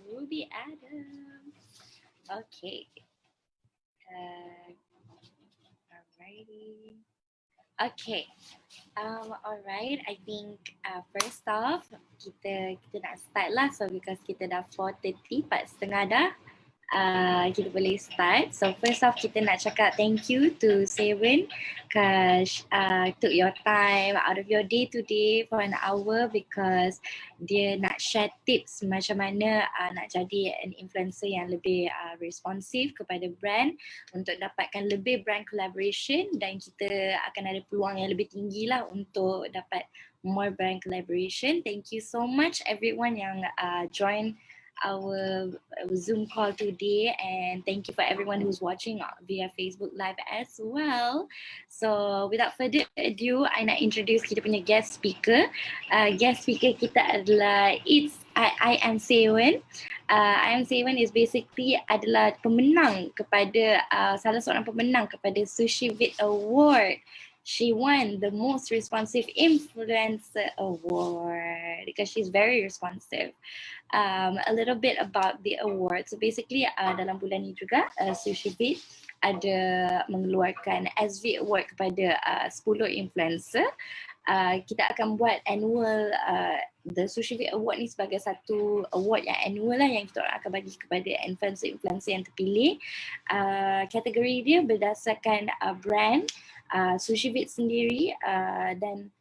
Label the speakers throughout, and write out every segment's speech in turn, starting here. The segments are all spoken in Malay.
Speaker 1: Ruby Adam. Okay. Alrighty. Okay. Alright. I think first off kita nak start lah. So because kita dah 4:30, 4:30 dah. Kita boleh start. So first off kita nak cakap thank you to Seven because took your time out of your day today for an hour because dia nak share tips macam mana nak jadi an influencer yang lebih responsif kepada brand untuk dapatkan lebih brand collaboration dan kita akan ada peluang yang lebih tinggi lah untuk dapat more brand collaboration. Thank you so much everyone yang join our Zoom call today, and thank you for everyone who's watching via Facebook Live as well. So without further ado, I nak introduce kita punya guest speaker. Guest speaker kita adalah I Am Seven. I Am Seven is basically adalah pemenang kepada salah seorang pemenang kepada Sushi Vid Award. She won the most responsive influencer award because she's very responsive. A little bit about the award. So basically dalam bulan ni juga Sushi Vid ada mengeluarkan SV Award kepada 10 influencer. Kita akan buat annual the Sushi Vid Award ni sebagai satu award yang annual lah yang kita akan bagi kepada influencer-influencer yang terpilih. Kategori dia berdasarkan brand Sushi Vid sendiri dan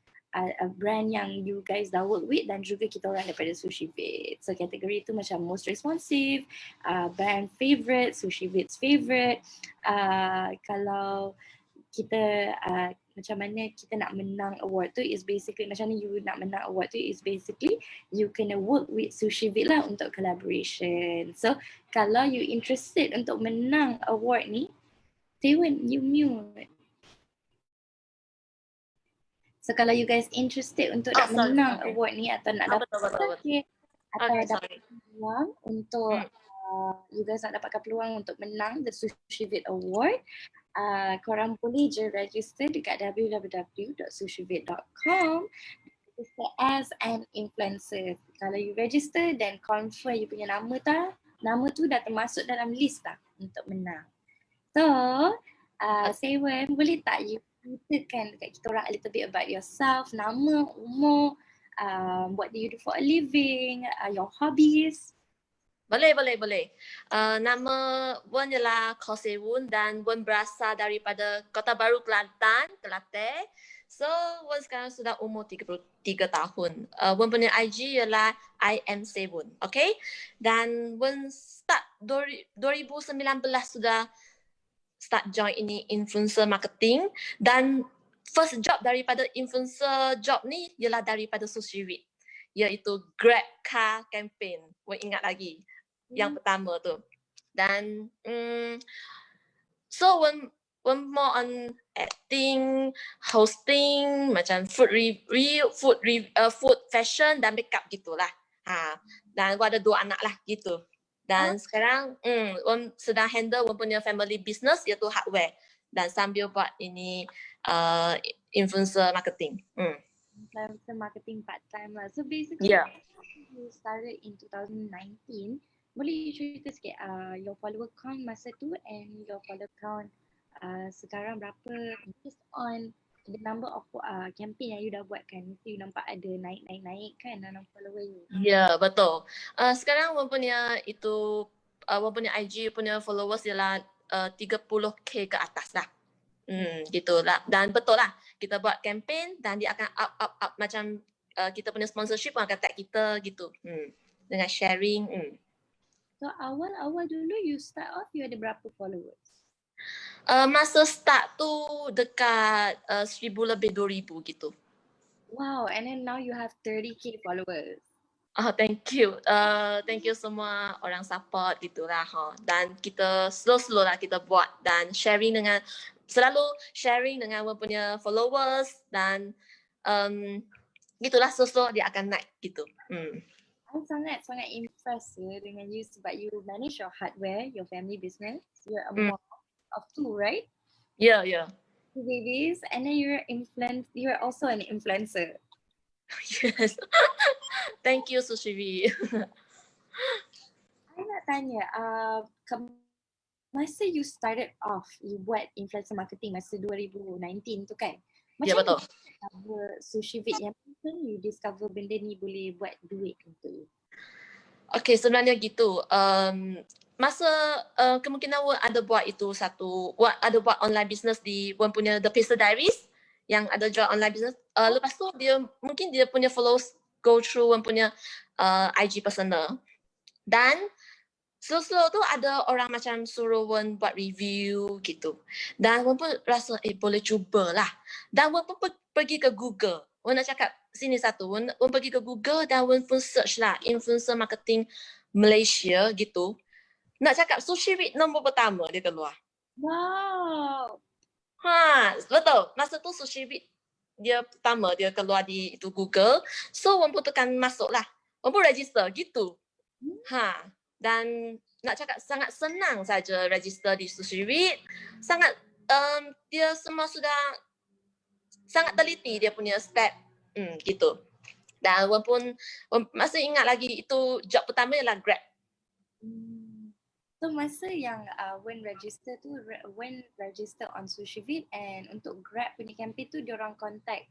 Speaker 1: brand yang you guys dah work with dan juga kita orang daripada Sushi Vid. So kategori tu macam most responsive, brand favourite, Sushi Vid's favourite. Kalau kita macam mana kita nak menang award tu is basically macam mana you nak menang award tu is basically you kena work with Sushi Vid lah untuk collaboration. So kalau you interested untuk menang award ni, Seven, you mute. So kalau you guys interested untuk nak menang award ni atau nak dapat certificate atau dapat peluang untuk you guys nak dapatkan peluang untuk menang the Sushi Vid Award, korang boleh je register dekat www.sushivid.com, register as an influencer. Kalau you register then confirm you punya nama tu dah termasuk dalam list dah untuk menang. So Seven, boleh tak you ceritakan dekat kita orang a little bit about yourself, nama, umur, what do you do for a living, your hobbies?
Speaker 2: Boleh. Nama Wen ialah Kosewun dan Wen berasal daripada Kota Baru, Kelantan. So Wen sekarang sudah umur 33 tahun. Wen punya IG ialah I Am Seven, okay? Dan Wen start 2019 sudah start join ini influencer marketing dan first job daripada influencer job ni ialah daripada Sushi Vid, iaitu Grab Car Campaign. Wen ingat lagi yang pertama tu. Dan so Wen more on acting, hosting, macam food fashion dan makeup gitulah. Dan Wen ada 2 anak lah gitu. Dan sekarang Wen sedang handle Wen punya family business iaitu hardware dan sambil buat ini influencer marketing.
Speaker 1: Influencer marketing part time lah. So basically you started in 2019. Boleh you cerita sikit your follower count masa tu and your follower count sekarang berapa, based on the number of campaign yang you dah buat kan, mesti you nampak ada naik kan dalam follower you.
Speaker 2: Ya, betul. Sekarang Wen punya IG punya followers ialah 30k ke atas lah. Gitulah. Dan betul lah, kita buat campaign dan dia akan up macam kita punya sponsorship pun akan tag kita gitu. Dengan sharing.
Speaker 1: So awal dulu you start off you ada berapa followers?
Speaker 2: Masa start tu dekat 1,000 lebih 2,000 gitu.
Speaker 1: Wow, and then now you have 30k followers.
Speaker 2: Thank you. Thank you semua orang support gitulah. Dan kita slow lah kita buat dan selalu sharing dengan Wen punya followers dan gitulah slow dia akan naik gitu.
Speaker 1: I'm sangat impressed dengan you sebab you manage your hardware, your family business. You're a mom of 2, right?
Speaker 2: Yeah.
Speaker 1: 2 babies, and then you're also an influencer.
Speaker 2: Yes. Thank you, Sushi Vid.
Speaker 1: tanya, masa you started off, you buat influencer marketing masa 2019 tu kan?
Speaker 2: Ya,
Speaker 1: Macam
Speaker 2: betul.
Speaker 1: mana you discover Sushivit, yang mana you discover benda ni boleh buat duit untuk you?
Speaker 2: Okay, sebenarnya gitu. Masa kemungkinan Wan ada buat itu satu, Wan ada buat online business di Wan punya The Pistol Diaries yang ada jual online business. Lepas tu dia mungkin dia punya followers go through Wan punya IG personal. Dan slow-slow tu ada orang macam suruh Wan buat review gitu. Dan Wan pun rasa boleh cubalah. Dan Wan pun pergi ke Google. Wan nak cakap sini satu. Wan pergi ke Google dan Wan pun search lah influencer marketing Malaysia gitu. Nak cakap Sushivit nombor pertama dia keluar.
Speaker 1: Wow.
Speaker 2: Betul. Masa tu Sushivit dia pertama dia keluar di itu Google. So Wan pun tekan masuk lah. Wan pun register gitu. Dan nak cakap sangat senang saja register di Sushivit. Sangat dia semua sudah sangat teliti dia punya step. Gitu. Dan Wan pun masih ingat lagi itu job pertama ialah Grab.
Speaker 1: So masa yang when register on Sushivit, and untuk Grab punya campaign tu diorang contact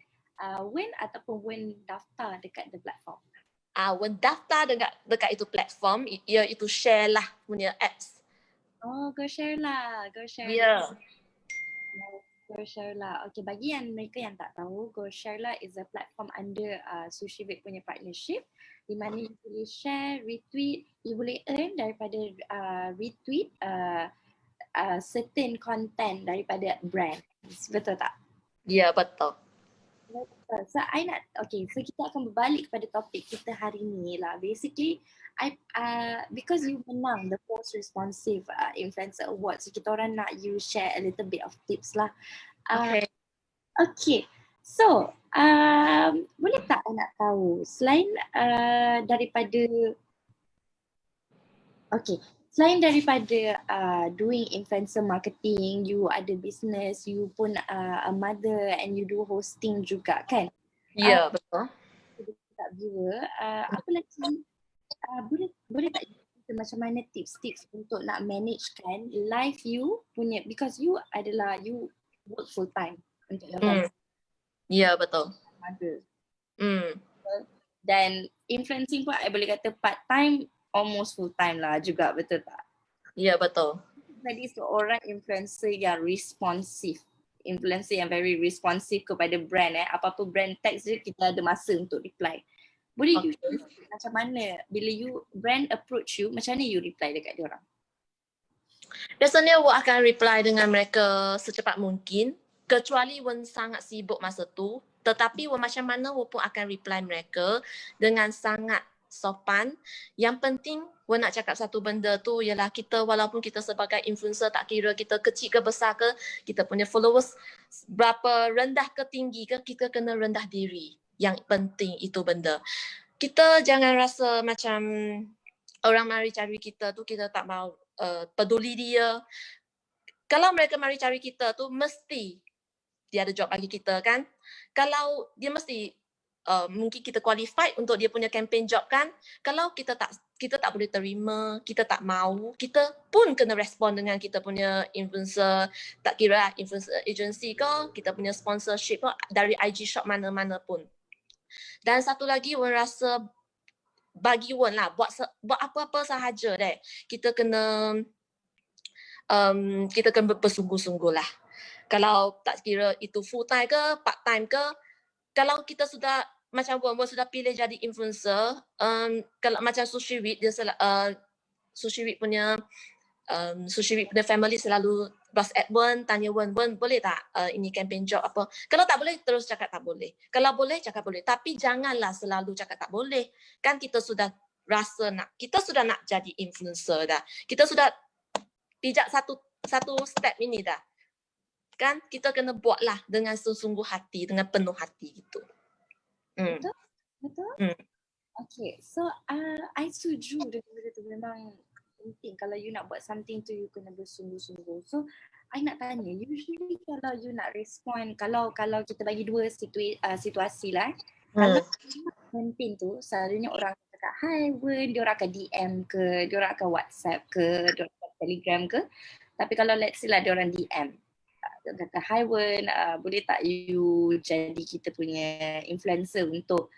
Speaker 1: when ataupun when daftar dekat the platform?
Speaker 2: When daftar dekat itu platform, iaitu share lah punya apps.
Speaker 1: Oh, go share lah.
Speaker 2: Ya.
Speaker 1: Go share lah. Okay, bagi yang mereka yang tak tahu, Go share lah is a platform under Sushivit punya partnership, di mana you boleh share, retweet, you boleh earn daripada retweet certain content daripada brand. Betul tak?
Speaker 2: Ya, betul.
Speaker 1: So kita akan berbalik kepada topik kita hari ni lah. Basically, because you menang the most responsive influencer award, so kita orang nak you share a little bit of tips lah. Okay. So, boleh tak I nak tahu, selain daripada doing influencer marketing, you ada business, you pun a mother and you do hosting juga kan?
Speaker 2: Ya, betul.
Speaker 1: Tak viewer, apa lagi boleh tak kita macam mana tips-tips untuk nak managekan life you punya, because you work full time untuk your
Speaker 2: Ya, betul.
Speaker 1: mother.
Speaker 2: Dan
Speaker 1: influencing pun I boleh kata part time, almost full time lah juga, betul tak?
Speaker 2: Ya, betul.
Speaker 1: Jadi seorang influencer yang responsif, influencer yang very responsif kepada brand, apa-apa brand text je kita ada masa untuk reply. Boleh you macam mana bila brand approach you, macam mana you reply dekat diorang?
Speaker 2: Biasanya Wan akan reply dengan mereka secepat mungkin, kecuali Wan sangat sibuk masa tu. Tetapi Wan macam mana Wan pun akan reply mereka dengan sangat sopan. Yang penting Wan nak cakap satu benda tu ialah kita, walaupun kita sebagai influencer, tak kira kita kecil ke besar ke, kita punya followers berapa rendah ke tinggi ke, kita kena rendah diri. Yang penting itu benda. Kita jangan rasa macam orang mari cari kita tu kita tak mau peduli dia. Kalau mereka mari cari kita tu mesti dia ada job bagi kita kan. Kalau dia mesti mungkin kita qualified untuk dia punya campaign job kan. Kalau kita tak boleh terima, kita tak mau, kita pun kena respond dengan kita punya influencer, tak kira influencer agency ke, kita punya sponsorship ke, dari IG shop mana-mana pun. Dan satu lagi Wan rasa bagi Wan lah, buat apa-apa sahaja deh, kita kena bersungguh-sungguh lah. Kalau tak kira itu full time ke, part time ke, kalau kita sudah macam Wan sudah pilih jadi influencer, kalau macam Sushivit dia Sushivit punya family selalu Boss Edwin tanya Wan boleh tak ini campaign job apa. Kalau tak boleh terus cakap tak boleh. Kalau boleh cakap boleh. Tapi janganlah selalu cakap tak boleh. Kan kita sudah rasa kita sudah nak jadi influencer dah. Kita sudah pijak satu step ini dah. Kan kita kena buatlah dengan sesungguh hati, dengan penuh hati gitu.
Speaker 1: Betul? Okay, so I setuju dengan benda tu, memang penting kalau you nak buat something tu you kena bersungguh-sungguh. So I nak tanya, usually kalau you nak respond, kalau kita bagi dua situasi lah, kalau campaign tu selalunya orang cakap hi Wen, diorang akan DM ke, diorang akan WhatsApp ke, diorang akan Telegram ke. Tapi kalau let's say lah diorang DM, dia kata hi Wen, boleh tak you jadi kita punya influencer untuk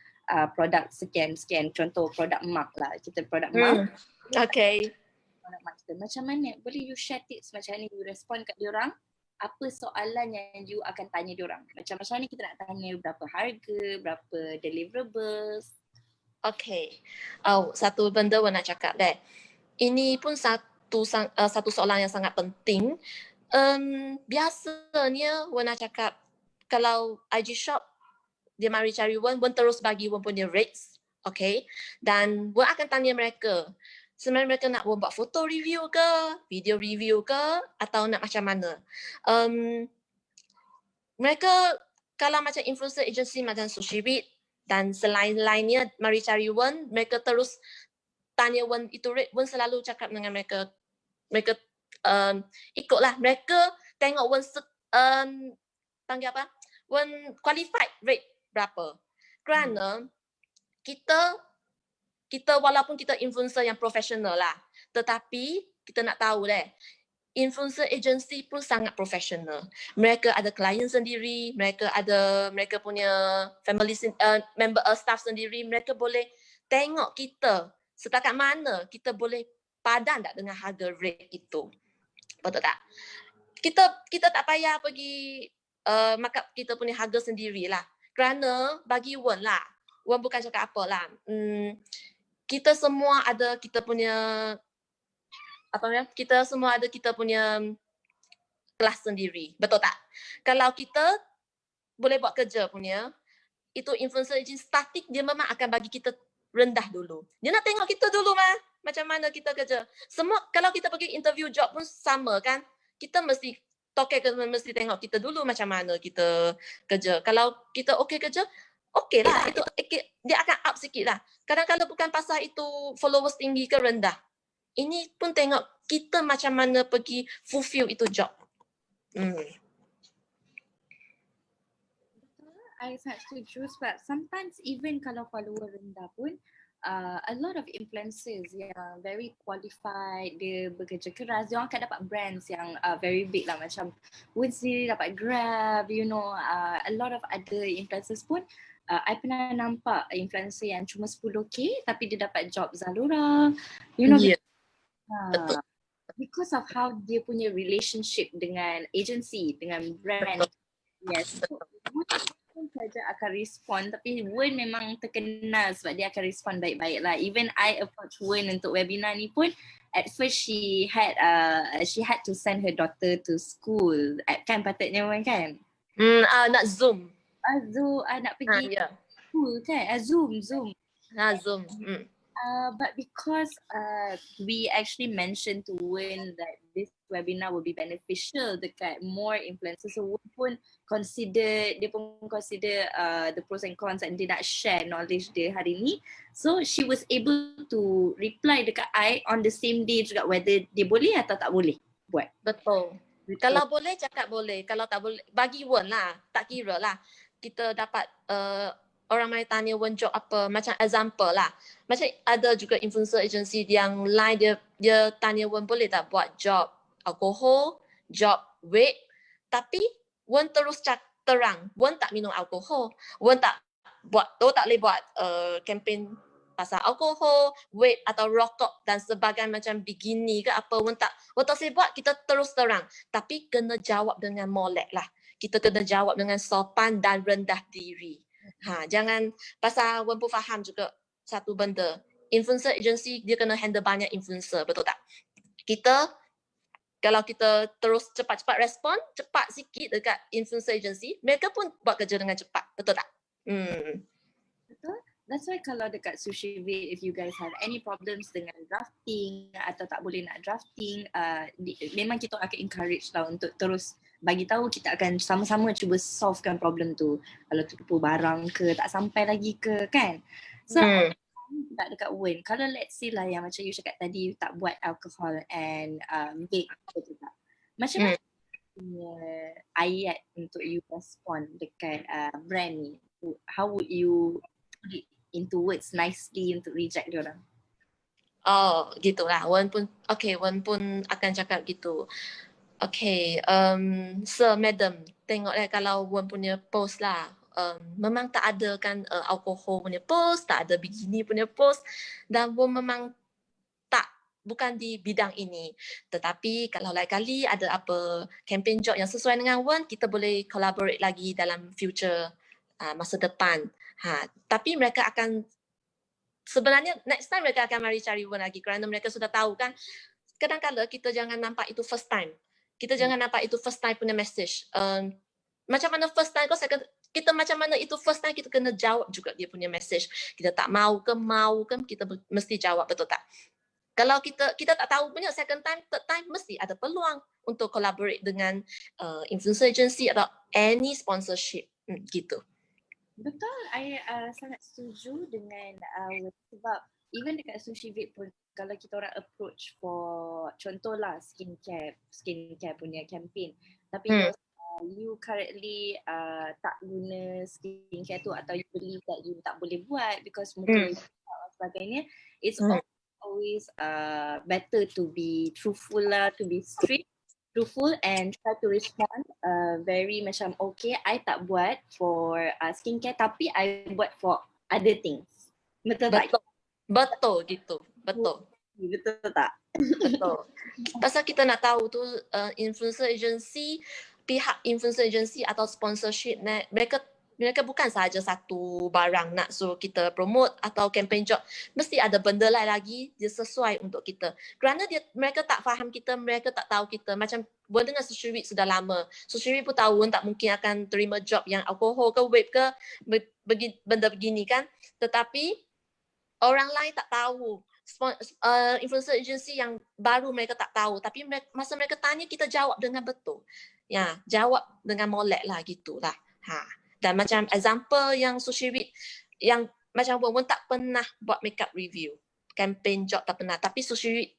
Speaker 1: produk sekian-sekian, contoh produk mark lah, kita produk mark.
Speaker 2: Okay.
Speaker 1: Produk mark kita. Macam mana? Boleh you share tips macam mana you respond kat diorang? Apa soalan yang you akan tanya diorang? Macam mana kita nak tanya berapa harga, berapa deliverables.
Speaker 2: Okay. Satu benda Wan nak cakap deh. Ini pun satu soalan yang sangat penting. Biasanya Wan nak cakap kalau IG shop dia mari cari Wan terus bagi Wan punya rates. Okay. Dan Wan akan tanya mereka, sebenarnya mereka nak Wan buat foto review ke, video review ke, atau nak macam mana. Mereka kalau macam influencer agency macam Sushibit dan selain-lainnya mari cari Wan, mereka terus tanya Wan itu rate. Wan selalu cakap dengan mereka, mereka ikutlah. Mereka tengok Wan panggil apa? Wan qualified rate berapa. Kerana kita walaupun kita influencer yang profesional lah, tetapi kita nak tahu deh, influencer agency pun sangat profesional. Mereka ada klien sendiri, mereka punya family member staff sendiri. Mereka boleh tengok kita setakat mana kita boleh padan tak dengan harga rate itu. Betul tak? Kita tak payah pergi markup kita punya harga sendirilah. Kerana bagi Wan lah, Wan bukan cakap apa lah. Kita semua ada kita punya kita semua ada kita punya kelas sendiri. Betul tak? Kalau kita boleh buat kerja punya, itu influencer agency statik dia memang akan bagi kita rendah dulu. Dia nak tengok kita dulu macam mana kita kerja. Semua kalau kita pergi interview job pun sama kan. Kita mesti mesti tengok kita dulu macam mana kita kerja. Kalau kita okey kerja, okey lah. Itu dia akan up sikit lah. Kadang-kadang bukan pasal itu followers tinggi ke rendah. Ini pun tengok kita macam mana pergi fulfill itu job.
Speaker 1: I sangat setuju sebab sometimes even kalau follower rendah pun a lot of influencers yang very qualified, dia bekerja keras, dia orang akan dapat brands yang very big lah, macam Wen sendiri dapat Grab, you know, a lot of other influencers pun I pernah nampak influencer yang cuma 10k tapi dia dapat job Zalora, you know.
Speaker 2: Yeah.
Speaker 1: Because of how dia punya relationship dengan agency, dengan brand. Yes. So, Wen saja akan respond, tapi Wen memang terkenal sebab dia akan respond baik-baik lah. Even I approach Wen untuk webinar ni pun, at first she had to send her daughter to school. Kan patutnya Wen kan?
Speaker 2: Nak Zoom.
Speaker 1: Nak pergi school kan? Zoom.
Speaker 2: Zoom.
Speaker 1: But because we actually mentioned to Wen that this webinar will be beneficial dekat more influencers, so Wen pun consider the pros and cons and dia nak share knowledge dia hari ni. So she was able to reply dekat I on the same day juga whether dia boleh atau tak boleh buat.
Speaker 2: Betul. Kalau boleh cakap boleh, kalau tak boleh bagi Wen lah, tak kira lah. Kita dapat orang mai tanya Wen job apa, macam example lah. Macam ada juga influencer agency yang lain dia tanya Wen boleh tak buat job alkohol, job vape, tapi Wen terus terang, Wen tak minum alkohol, Wen tak boleh buat campaign pasal alkohol, vape atau rokok dan sebagainya macam bikini ke apa, Wen tak saya buat, kita terus terang. Tapi kena jawab dengan molek lah. Kita kena jawab dengan sopan dan rendah diri. Jangan pasal Wen pun faham juga satu benda. Influencer agency dia kena handle banyak influencer, betul tak? Kalau kita terus cepat-cepat respon, cepat sikit dekat influencer agency, mereka pun buat kerja dengan cepat, betul tak?
Speaker 1: Betul. That's why kalau dekat Sushibit, if you guys have any problems dengan drafting atau tak boleh nak drafting, memang kita akan encourage lah untuk terus bagi tahu, kita akan sama-sama cuba solvekan problem tu. Kalau terlupa barang ke, tak sampai lagi ke, kan? So, tak dekat Wen. Kalau let's say lah yang macam you cakap tadi, tak buat alcohol and vape, betul tak? Macam mana punya ayat untuk you respond dekat brand ni? How would you into words nicely untuk reject diorang.
Speaker 2: Oh, gitulah. Wan pun akan cakap gitu. Okay, Sir, Madam, tengoklah kalau Wan punya post lah. Memang tak ada kan alkohol punya post, tak ada bikini punya post, dan Wan memang bukan di bidang ini. Tetapi kalau lain kali ada apa campaign job yang sesuai dengan Wan, kita boleh collaborate lagi dalam future masa depan. Tapi mereka akan sebenarnya next time mereka akan mari cari Wan lagi kerana mereka sudah tahu kan kadang-kadang kita jangan nampak itu first time. Kita jangan nampak itu first time punya message. Macam mana first time kita macam mana itu first time kita kena jawab juga dia punya message. Kita tak mau ke kita mesti jawab, betul tak? Kalau kita tak tahu punya second time, third time mesti ada peluang untuk collaborate dengan influencer agency atau any sponsorship gitu.
Speaker 1: Betul, I sangat setuju dengan sebab even dekat Sushi Vape pun kalau kita orang approach for contohlah skincare punya campaign, tapi you currently tak guna skincare tu atau you believe that you tak boleh buat because mungkin sebagainya, it's always better to be truthful lah, to be truthful and try to respond very macam okay, I tak buat for skincare tapi I buat for other things. Betul tak?
Speaker 2: Betul gitu. Betul
Speaker 1: tak?
Speaker 2: Betul. Pasal kita nak tahu tu pihak influencer agency atau sponsorship mereka bukan sahaja satu barang nak suruh kita promote atau campaign job. Mesti ada benda lain lagi dia sesuai untuk kita. Kerana mereka tak faham kita, mereka tak tahu kita. Macam Wan dengan Sushi sudah lama. Sushi pun tahu Wan tak mungkin akan terima job yang alkohol ke vape ke benda begini kan. Tetapi orang lain tak tahu. Influencer agency yang baru mereka tak tahu. Tapi masa mereka tanya kita jawab dengan betul. Ya, jawab dengan molek lah gitulah. Dan macam example yang Sushi yang macam Wan tak pernah buat makeup review. Campaign job tak pernah. Tapi Sushi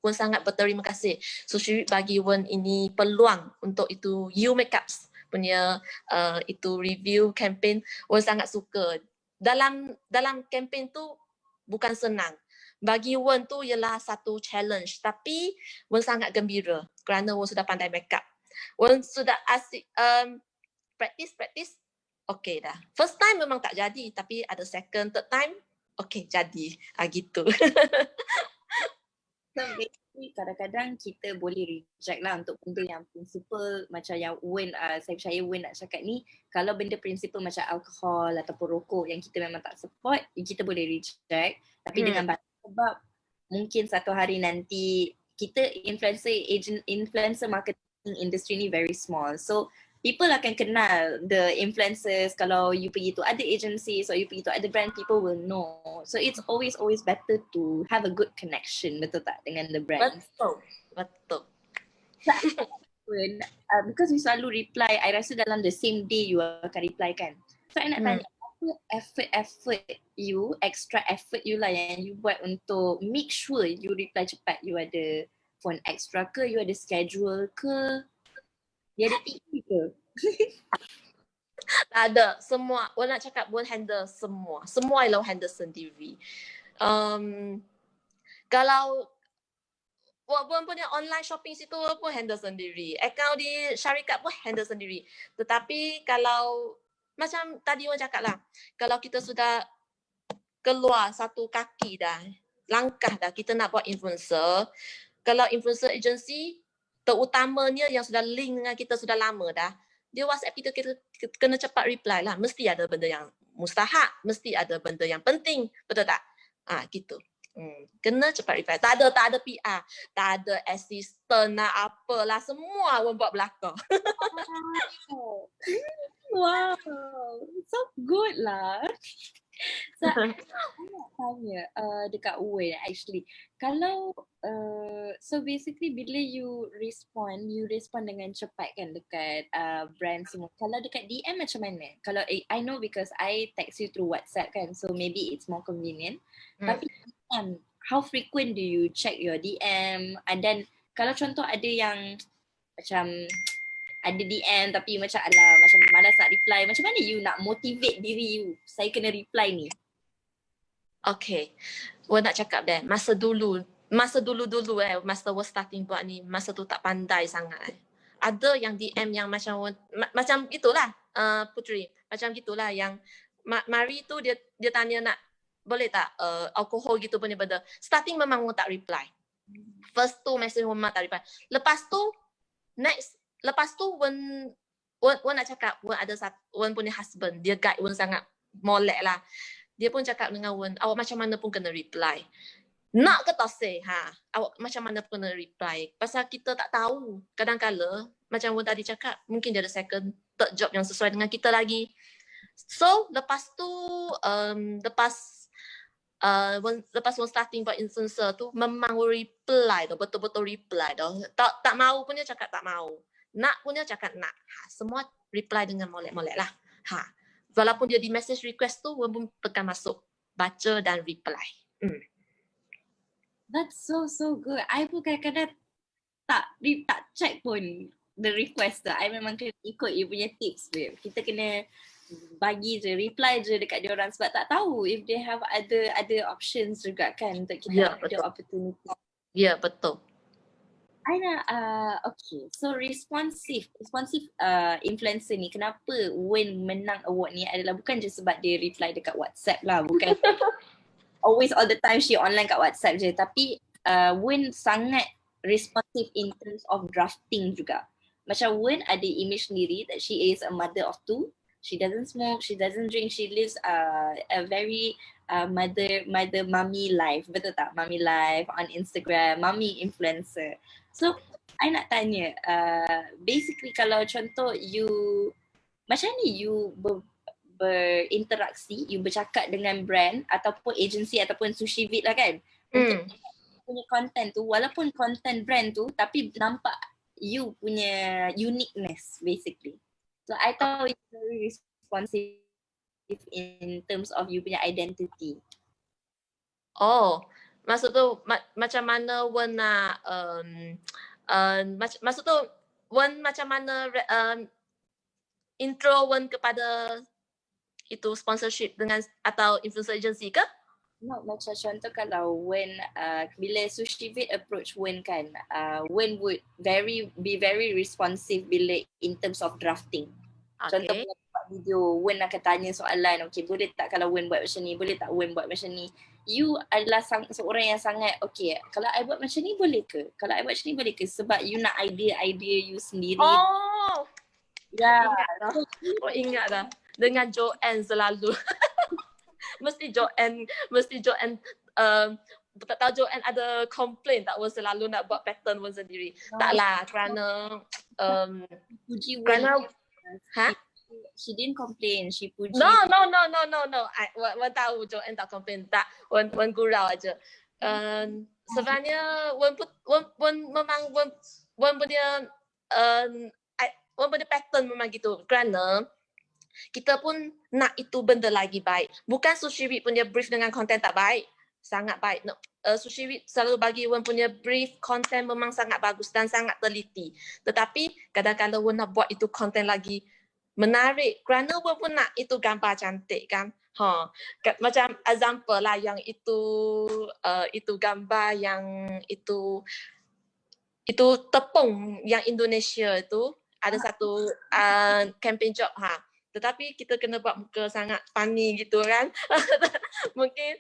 Speaker 2: Wan sangat berterima kasih. Sushi bagi Wan ini peluang untuk itu You Makeups punya itu review campaign. Wan sangat suka. Dalam campaign tu bukan senang. Bagi Wan tu ialah satu challenge. Tapi Wan sangat gembira kerana Wan sudah pandai makeup. Wan sudah asyik practice. Okay dah. First time memang tak jadi. Tapi ada second, third time. Okay, jadi. Gitu.
Speaker 1: So basically kadang-kadang kita boleh reject lah untuk benda yang prinsipal macam yang Wen, saya percaya Wen nak cakap ni, kalau benda prinsipal macam alkohol ataupun rokok yang kita memang tak support, kita boleh reject. Tapi dengan sebab mungkin satu hari nanti kita influencer marketing industry ni very small. So people akan kenal the influencers. Kalau you pergi to other agencies or you pergi to other brand, people will know. So it's always better to have a good connection, betul tak, dengan the brand.
Speaker 2: Betul.
Speaker 1: Because you selalu reply, I rasa dalam the same day you akan reply kan. So I nak tanya, apa effort you, extra effort you lah yang you buat untuk make sure you reply cepat? You ada phone extra ke? You ada schedule ke? Dia ada TV ke?
Speaker 2: Tak ada. Semua. Wan nak cakap Wan handle semua. Semua ialah handle sendiri. Kalau Wan punya online shopping situ pun handle sendiri. Account di syarikat pun handle sendiri. Tetapi kalau macam tadi Wan cakap lah. Kalau kita sudah keluar satu kaki dah, langkah dah kita nak buat influencer. Kalau influencer agency terutamanya yang sudah link dengan kita sudah lama dah, dia WhatsApp kita kena cepat reply lah. Mesti ada benda yang mustahak, mesti ada benda yang penting, betul tak? Gitu. Kena cepat reply. Tak ada PR, tak ada assistant nak apalah, semua orang buat belakang.
Speaker 1: Wow, so good lah. So, I nak tanya dekat Wen actually. Kalau, so basically bila you respond dengan cepat kan dekat brand semua. Kalau dekat DM macam mana? Kalau I know because I text you through WhatsApp kan, so maybe it's more convenient. Tapi DM, how frequent do you check your DM? And then kalau contoh ada yang macam ada DM tapi macam malas nak reply, macam mana you nak motivate diri you, saya kena reply ni?
Speaker 2: Okay. Wan nak cakap deh, masa dulu masa Wan starting buat ni, masa tu tak pandai sangat. Ada yang DM yang macam macam itulah, Putri. Macam gitulah yang Mari tu dia tanya nak boleh tak alkohol gitu punya benda. Starting memang Wan tak reply. First tu message Wan tak reply. Lepas tu Wan nak cakap Wan punya husband, dia guide Wan sangat molek lah. Dia pun cakap dengan Wan, awak macam mana pun kena reply. Nak ke tak say, awak macam mana pun kena reply. Pasal kita tak tahu. Kadang-kala, macam Wan tadi cakap, mungkin dia ada second, third job yang sesuai dengan kita lagi. So, lepas tu, lepas Wan starting buat influencer tu, memang Wan reply tu, betul-betul reply tu. Tak mau punya cakap tak mau. Nak punya cakap nak. Semua reply dengan molek-molek lah. Walaupun dia di message request tu, Wan pun tekan masuk, baca dan reply.
Speaker 1: That's so good. I pun kadang-kadang tak check pun the request tu. I memang kena ikut you punya tips, babe. Kita kena bagi je, reply je dekat dia orang sebab tak tahu if they have other options juga kan untuk kita ada opportunity.
Speaker 2: Ya, betul.
Speaker 1: I nak, okay. So responsive influencer ni, kenapa Wen menang award ni adalah bukan je sebab dia reply dekat WhatsApp lah. Bukan always all the time she online kat WhatsApp je. Tapi Wen sangat responsive in terms of drafting juga. Macam Wen ada image sendiri that she is a mother of two. She doesn't smoke, she doesn't drink, she lives a very mother mommy life. Betul tak? Mommy life on Instagram, mommy influencer. So, I nak tanya, basically kalau contoh you, macam ni you berinteraksi, you bercakap dengan brand ataupun agency ataupun Sushivit lah kan, untuk punya content tu, walaupun content brand tu, tapi nampak you punya uniqueness basically. So, I thought it's very responsive in terms of you punya identity.
Speaker 2: Oh, maksud tu macam mana Wan nak maksud tu Wan macam mana intro Wan kepada itu sponsorship dengan atau influencer agency ke?
Speaker 1: No, macam contoh kalau when bila Sushivit approach Wen kan, Wen would be very responsive bila in terms of drafting.
Speaker 2: Okay.
Speaker 1: Contoh buat video, Wen akan tanya soalan, okay boleh tak kalau Wen buat macam ni, boleh tak Wen buat macam ni. You adalah seorang yang sangat, okay kalau I buat macam ni boleh ke? Kalau I buat macam ni boleh ke? Sebab you nak idea you sendiri.
Speaker 2: Oh,
Speaker 1: ya.
Speaker 2: Ingat dah. Dengan Joanne selalu. mesti Joanne tak tahu Joanne ada complain tak Wan selalu nak buat pattern Wan sendiri. Taklah kerana
Speaker 1: puji
Speaker 2: kerana
Speaker 1: she didn't complain, she puji.
Speaker 2: No. Wan tahu Joanne tak complain, tak Wan gurau aja. Sebenarnya Wan punya pattern memang gitu. Kerana kita pun nak itu benda lagi baik. Bukan Sushivit punya brief dengan konten tak baik. Sangat baik. No, Sushivit selalu bagi Wan punya brief, konten memang sangat bagus dan sangat teliti. Tetapi kadang-kadang Wan nak buat itu konten lagi menarik. Kerana Wan pun nak itu gambar cantik kan. Macam example lah yang itu gambar yang itu tepung yang Indonesia itu ada satu campaign job tetapi kita kena buat muka sangat funny gitu kan. Mungkin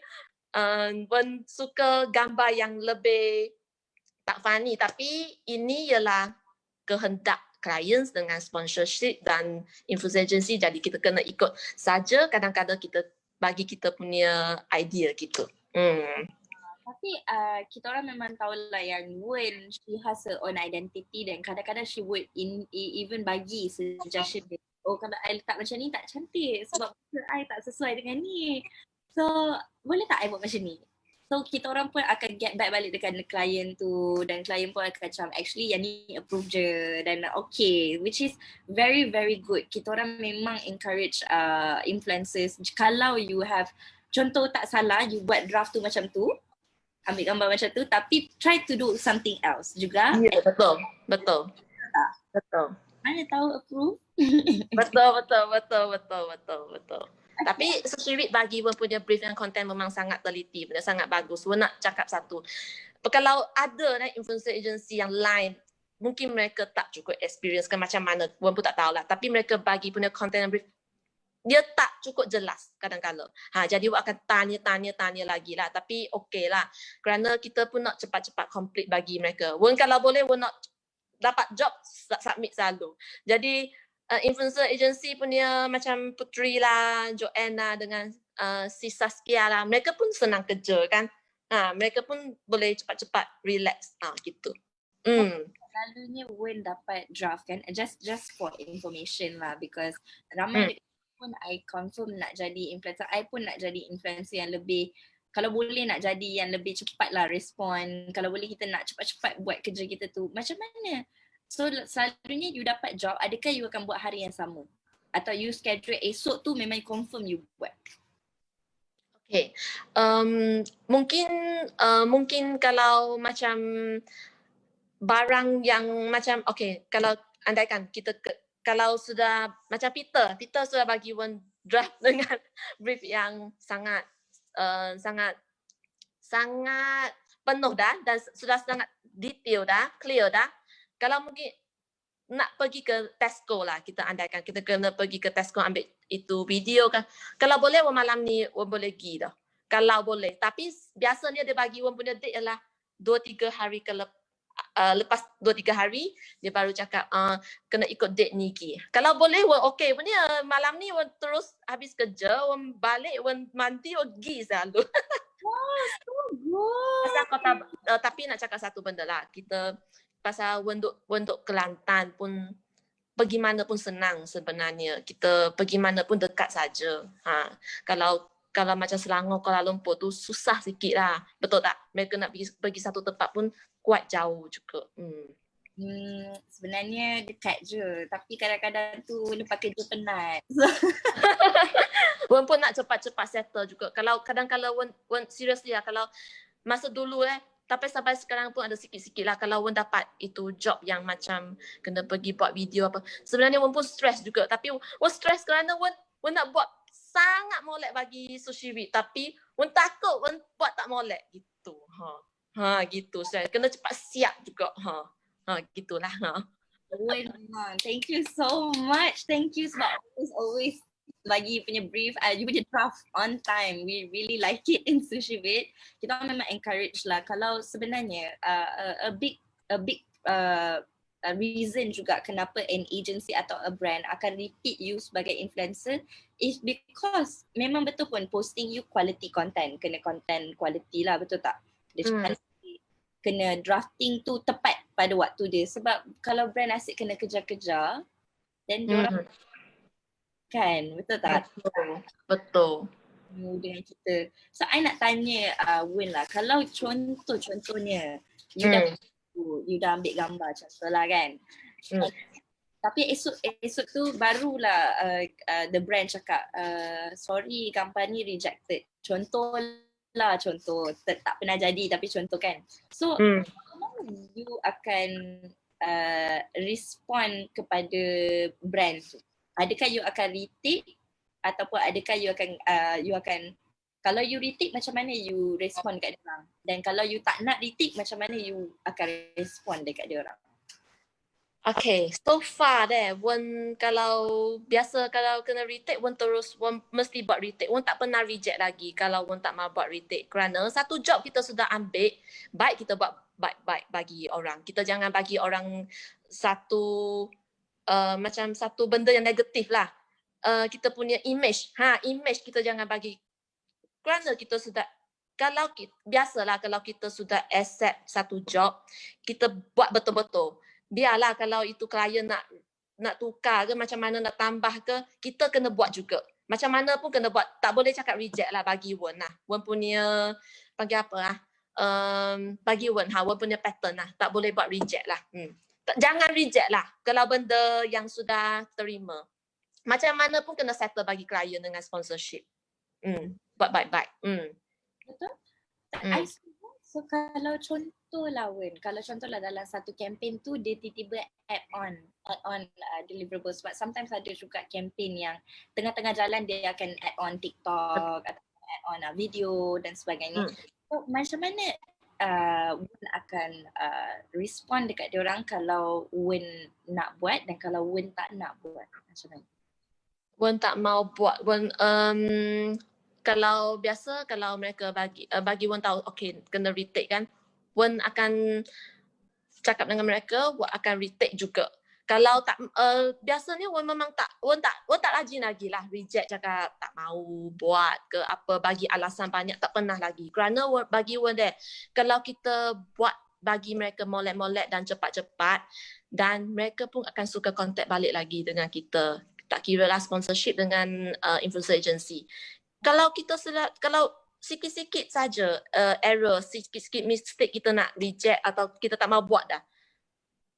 Speaker 2: Wan suka gambar yang lebih tak funny, tapi ini ialah kehendak clients dengan sponsorship dan influencer agency, jadi kita kena ikut saja. Kadang-kadang kita bagi kita punya idea gitu.
Speaker 1: Tapi kita orang memang tahulah yang Wen, she has her own identity dan kadang-kadang she would even bagi suggestion dia. Oh kalau I letak macam ni tak cantik sebab I tak sesuai dengan ni. So boleh tak I buat macam ni? So kita orang pun akan get back balik dekat klien tu dan klien pun akan macam actually yang ni approve je dan okay, which is very very good. Kita orang memang encourage influencers, kalau you have contoh tak salah you buat draft tu macam tu, ambil gambar macam tu tapi try to do something else juga.
Speaker 2: Ya, betul.
Speaker 1: Mana tahu approve.
Speaker 2: Betul. Tapi Sushi bagi Wen punya brief dan content memang sangat teliti, benda sangat bagus. Wen nak cakap satu. Kalau ada influencer agency yang lain, mungkin mereka tak cukup experience ke macam mana, Wen pun tak tahulah. Tapi mereka bagi punya content brief, dia tak cukup jelas kadang-kadang. Jadi Wen akan tanya lagi lah. Tapi okey lah. Kerana kita pun nak cepat-cepat complete bagi mereka. Wen kalau boleh, Wen nak dapat job submit selalu. Jadi influencer agency punya macam Putri lah, Joanna dengan si Saskia lah, mereka pun senang kerja kan. Mereka pun boleh cepat-cepat relax gitu.
Speaker 1: Selalunya Wen dapat draft kan, just for information lah, because ramai pun I confirm nak jadi influencer. I pun nak jadi influencer yang lebih, kalau boleh nak jadi yang lebih cepat lah respon. Kalau boleh kita nak cepat-cepat buat kerja kita tu. Macam mana? So selalunya you dapat job, adakah you akan buat hari yang sama? Atau you schedule esok tu memang confirm you buat?
Speaker 2: Okay. Mungkin kalau macam barang yang macam, okay, kalau andaikan kita kalau sudah macam Peter sudah bagi Wen draft dengan brief yang sangat penuh dah dan sudah sangat detail dah, clear dah. Kalau mungkin nak pergi ke Tesco lah, kita andaikan kita kena pergi ke Tesco ambil itu video kan. Kalau boleh malam ni Wen boleh pergi dah. Kalau boleh. Tapi biasanya dia bagi Wen punya date ialah 2-3 hari lepas 2-3 hari dia baru cakap kena ikut date ni ki. Kalau boleh Wen okey punya malam ni Wen terus habis kerja, Wen balik, Wen mandi, Wen pergi selalu.
Speaker 1: Wow, so good.
Speaker 2: Pasal kota, tapi nak cakap satu benda lah. Kita pasal Wen duk Kelantan pun pergi mana pun senang sebenarnya. Kita pergi mana pun dekat saja. Kalau macam Selangor, Kuala Lumpur tu susah sikit lah. Betul tak? Mereka nak pergi satu tempat pun kuat jauh juga.
Speaker 1: Sebenarnya dekat je. Tapi kadang-kadang tu lepas kerja penat.
Speaker 2: Wen pun nak cepat-cepat settle juga. Kalau kadang-kadang Wen seriously lah. Kalau masa dulu tapi sampai sekarang pun ada sikit-sikit lah. Kalau Wen dapat itu job yang macam kena pergi buat video apa. Sebenarnya Wen pun stres juga. Tapi Wen stres kerana Wen nak buat sangat molek bagi Sushi Week. Tapi Wen takut Wen buat tak molek. Gitu. Gitu. Saya kena cepat siap juga. Gitulah.
Speaker 1: Wen, thank you so much. Thank you sebab always bagi punya brief, you punya draft on time. We really like it in Sushi Week. Kita memang encourage lah. Kalau sebenarnya a big reason juga kenapa an agency atau a brand akan repeat you sebagai influencer is because memang betul pun posting you quality content, kena content quality lah, betul tak? Dia kena drafting tu tepat pada waktu dia, sebab kalau brand asyik kena kejar-kejar then diorang kan, betul tak?
Speaker 2: Betul.
Speaker 1: Dengan kita. So I nak tanya Wen lah, kalau contohnya you dah ambil gambar contohlah kan. Tapi esok tu barulah the brand cakap sorry gambar ni rejected. Contoh tak pernah jadi tapi contoh kan. So how you akan respond kepada brand tu? Adakah you akan retake ataupun adakah you akan kalau you retake macam mana you respond dekat dia orang, dan kalau you tak nak retake macam mana you akan respond dekat dia orang?
Speaker 2: Okay, so far Wen kalau biasa kalau kena retake Wen mesti buat retake. Wen tak pernah reject lagi kalau Wen tak mau buat retake, kerana satu job kita sudah ambil, baik kita buat baik bagi orang. Kita jangan bagi orang satu macam satu benda yang negatif lah. Kita punya image kita jangan bagi, kerana kita sudah biasalah kalau kita sudah accept satu job, kita buat betul-betul. Biarlah kalau itu klien nak tukar ke macam mana, nak tambah ke, kita kena buat juga. Macam mana pun kena buat. Tak boleh cakap reject lah bagi Wen lah. Wen punya panggil apa lah, bagi Wen Wen punya pattern lah. Tak boleh buat reject lah. Jangan reject lah kalau benda yang sudah terima. Macam mana pun kena settle bagi klien dengan sponsorship. Buat baik-baik.
Speaker 1: Betul? So kalau contohlah kalau contohlah dalam satu campaign tu dia tiba-tiba add on deliverables, sebab sometimes ada juga campaign yang tengah-tengah jalan dia akan add on TikTok atau add on video dan sebagainya. So macam mana Wen akan respond dekat diorang kalau Wen nak buat dan kalau Wen tak nak buat, macam mana?
Speaker 2: Wen tak mau buat. Wen kalau biasa kalau mereka bagi Wen tahu okay kena retake kan, Wen akan cakap dengan mereka, Wen akan retake juga. Kalau tak biasanya Wen memang Wen tak rajin lagi lah reject, cakap tak mau buat ke apa, bagi alasan banyak, tak pernah lagi. Kerana bagi Wen deh, kalau kita buat bagi mereka molek-molek dan cepat-cepat, dan mereka pun akan suka contact balik lagi dengan kita. Tak kira lah sponsorship dengan influencer agency. Kalau kita kalau sikit-sikit saja error, sikit-sikit mistake kita nak reject atau kita tak mau buat dah,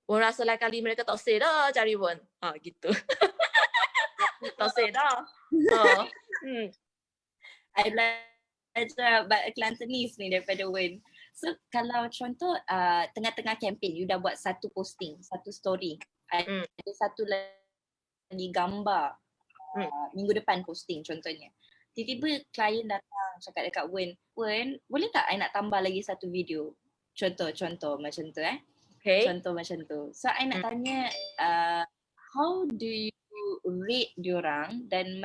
Speaker 2: Wen rasa lain kali mereka tak say dah cari Wen. Gitu. Tak say dah.
Speaker 1: I belajar Kelantanese ni daripada Wen. So kalau contoh tengah-tengah campaign, you dah buat satu posting, satu story, ada satu lagi gambar, minggu depan posting contohnya. Tiba-tiba klien datang cakap dekat Wen, boleh tak I nak tambah lagi satu video? Contoh macam tu
Speaker 2: Okay.
Speaker 1: Contoh macam tu. So I nak tanya, how do you rate diorang, dan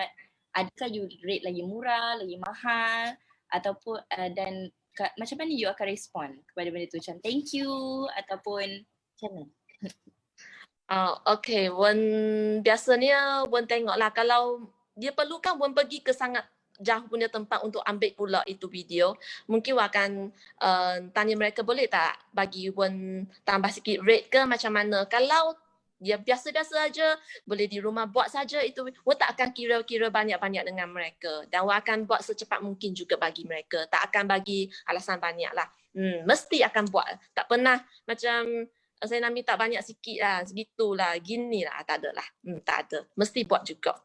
Speaker 1: adakah you rate lagi murah, lagi mahal, ataupun dan macam mana you akan respond kepada benda tu? Macam thank you ataupun macam mana?
Speaker 2: Okay, Wen biasanya Wen tengoklah, kalau dia perlukan Wen pergi ke sangat jauh punya tempat untuk ambil pula itu video, mungkin Wen akan tanya mereka boleh tak bagi Wen tambah sikit rate ke macam mana. Kalau dia biasa-biasa saja, boleh di rumah buat saja itu, Wen tak akan kira-kira banyak-banyak dengan mereka, dan Wen akan buat secepat mungkin juga bagi mereka, tak akan bagi alasan banyak lah. Mesti akan buat, tak pernah macam saya nak minta banyak sikit lah, segitulah, gini lah, tak ada lah. Tak ada, mesti buat juga.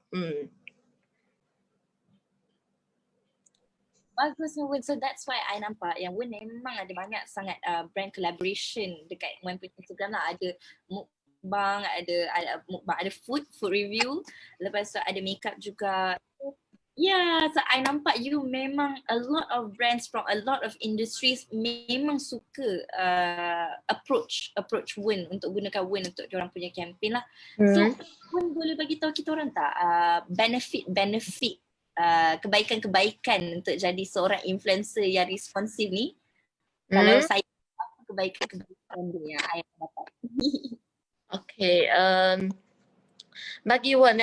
Speaker 1: Bagus Wen. So that's why I nampak yang Wen memang ada banyak sangat brand collaboration dekat Wen punya Instagram lah. Ada mukbang, ada food review, lepas tu ada makeup juga. Yeah, so I nampak you memang a lot of brands from a lot of industries memang suka approach Wen untuk gunakan Wen untuk diorang punya campaign lah. So Wen boleh bagi tahu kita orang tak benefit kebaikan-kebaikan untuk jadi seorang influencer yang responsif ni? Kalau saya kebaikan-kebaikan dia yang saya dapat.
Speaker 2: Okay, bagi Wen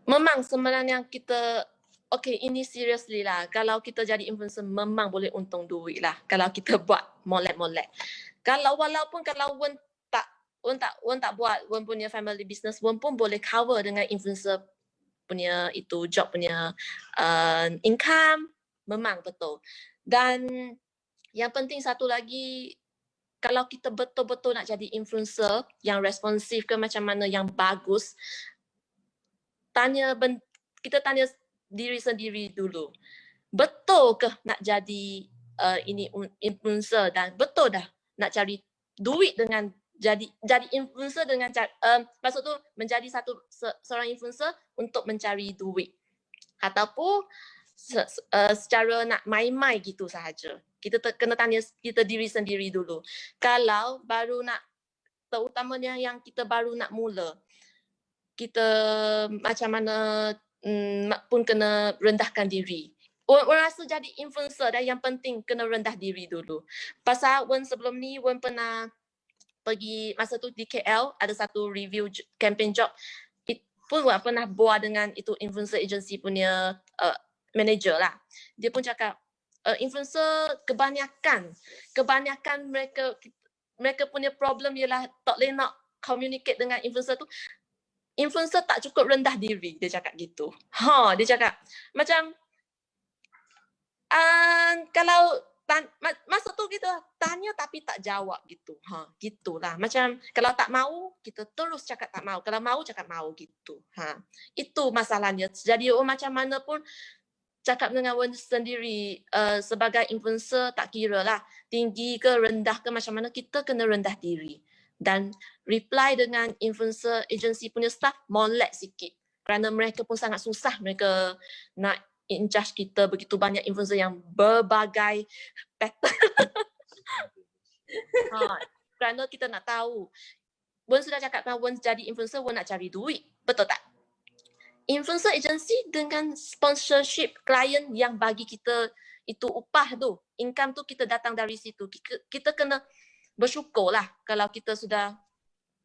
Speaker 2: memang sebenarnya kita, okay, ini seriously lah, kalau kita jadi influencer memang boleh untung duit lah kalau kita buat molek-molek. Walaupun kalau Wen tak buat Wen punya family business, Wen pun boleh cover dengan influencer punya itu job punya income, memang betul. Dan yang penting satu lagi, kalau kita betul-betul nak jadi influencer yang responsif ke macam mana yang bagus, kita tanya diri sendiri dulu, betul ke nak jadi ini influencer, dan betul dah nak cari duit dengan jadi influencer dengan maksud tu menjadi seorang influencer untuk mencari duit, ataupun secara nak main-main gitu sahaja. Kita kena tanya kita diri sendiri dulu. Kalau baru nak, terutamanya yang kita baru nak mula, kita macam mana pun kena rendahkan diri. Orang rasa jadi influencer dan yang penting kena rendah diri dulu. Pasal Wen sebelum ni, Wen pernah pergi, masa tu di KL ada satu review campaign job, pun Wen pernah buat dengan itu influencer agency punya manager lah. Dia pun cakap influencer kebanyakan mereka punya problem ialah tak boleh nak communicate dengan influencer tu. Influencer tak cukup rendah diri, dia cakap gitu. Dia cakap macam kalau masa tu kita tanya tapi tak jawab gitu. Gitulah. Macam kalau tak mau, kita terus cakap tak mau. Kalau mau, cakap mau gitu. Itu masalahnya. Jadi macam mana pun cakap dengan Wen sendiri sebagai influencer tak kira lah tinggi ke rendah ke macam mana, kita kena rendah diri. Dan reply dengan influencer agency punya staff molek sikit. Kerana mereka pun sangat susah mereka nak in charge kita begitu banyak influencer yang berbagai pattern. Kerana kita nak tahu. Wen sudah cakap kan Wen jadi influencer, Wen nak cari duit. Betul tak? Influencer agency dengan sponsorship klien yang bagi kita itu upah tu, income tu kita datang dari situ. Kita kena bersyukur lah kalau kita sudah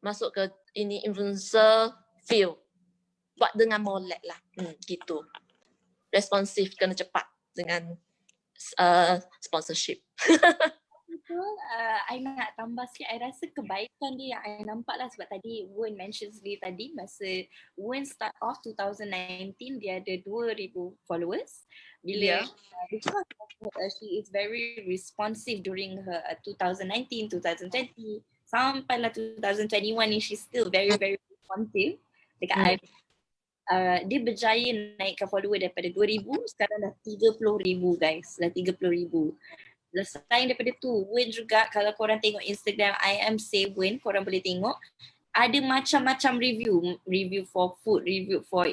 Speaker 2: masuk ke ini influencer field. Buat dengan molek lah. Gitu. Responsif, kena cepat dengan sponsorship.
Speaker 1: Betul, I nak tambah sikit, I rasa kebaikan dia yang I nampak lah sebab tadi Wen mention sendiri tadi masa Wen start off 2019 dia ada 2,000 followers. Bila because she is very responsive during her 2019, 2020 sampailah 2021 ni she's still very responsive dekat I. Dia berjaya naikkan follower daripada 2,000 sekarang dah 30,000 guys, dah 30,000. Selain daripada tu, Wen juga kalau korang tengok Instagram I am Say Wen, korang boleh tengok ada macam-macam review for food, review for